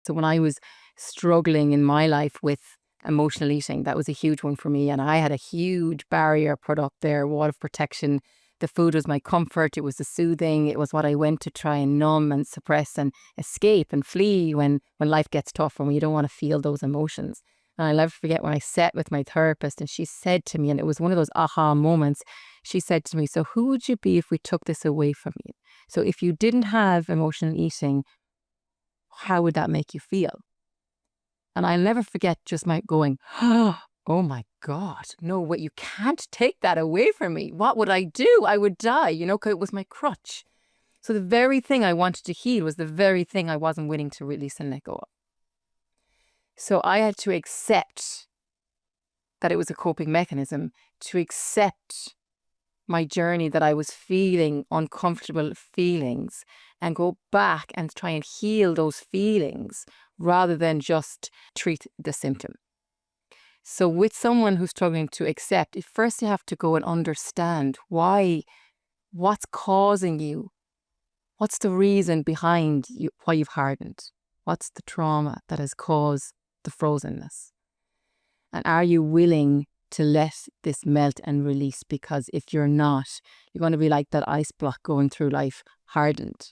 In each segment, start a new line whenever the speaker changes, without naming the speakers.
So when I was struggling in my life with emotional eating, that was a huge one for me. And I had a huge barrier put up there, wall of protection. The food was my comfort. It was the soothing. It was what I went to try and numb and suppress and escape and flee when life gets tough and when you don't want to feel those emotions. And I'll never forget when I sat with my therapist and she said to me, and it was one of those aha moments, she said to me, so who would you be if we took this away from you? So if you didn't have emotional eating, how would that make you feel? And I'll never forget just my going, oh my God, no, what, you can't take that away from me. What would I do? I would die, because it was my crutch. So the very thing I wanted to heal was the very thing I wasn't willing to release and let go of. So I had to accept that it was a coping mechanism, to accept my journey, that I was feeling uncomfortable feelings, and go back and try and heal those feelings rather than just treat the symptom. So with someone who's struggling to accept, first you have to go and understand what's causing you. What's the reason behind why you've hardened? What's the trauma that has caused the frozenness? And are you willing to let this melt and release? Because if you're not, you're going to be like that ice block going through life, hardened.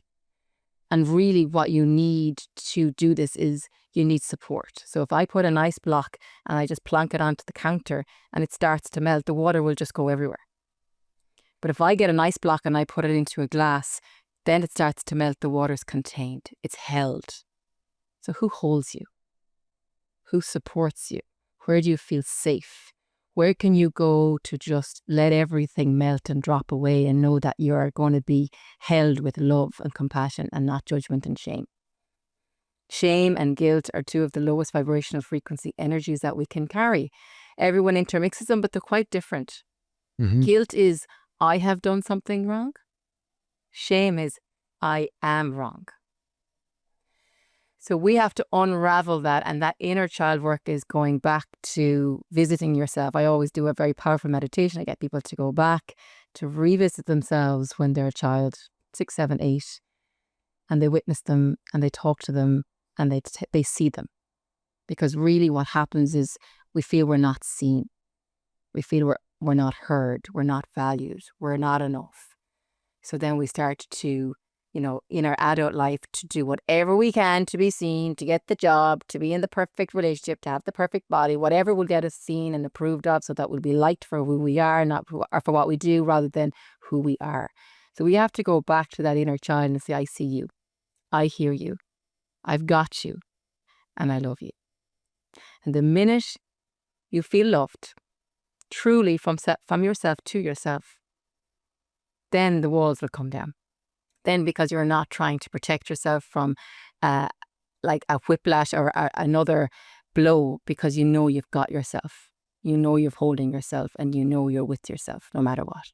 And really what you need to do this is you need support. So if I put an ice block and I just plonk it onto the counter and it starts to melt, the water will just go everywhere. But if I get an ice block and I put it into a glass, then it starts to melt, the water's contained, it's held. So who holds you? Who supports you? Where do you feel safe? Where can you go to just let everything melt and drop away and know that you are going to be held with love and compassion and not judgment and shame? Shame and guilt are two of the lowest vibrational frequency energies that we can carry. Everyone intermixes them, but they're quite different. Mm-hmm. Guilt is, I have done something wrong. Shame is, I am wrong. So we have to unravel that, and that inner child work is going back to visiting yourself. I always do a very powerful meditation. I get people to go back to revisit themselves when they're a child, 6, 7, 8, and they witness them and they talk to them and they see them. Because really what happens is we feel we're not seen. We feel we're not heard. We're not valued. We're not enough. So then we start to, in our adult life, to do whatever we can to be seen, to get the job, to be in the perfect relationship, to have the perfect body, whatever will get us seen and approved of, so that we'll be liked for who we are, not for what we do, rather than who we are. So we have to go back to that inner child and say, I see you, I hear you, I've got you, and I love you. And the minute you feel loved, truly from yourself to yourself, then the walls will come down. Then, because you're not trying to protect yourself from like a whiplash or another blow, because you've got yourself, you're holding yourself, and you're with yourself no matter what.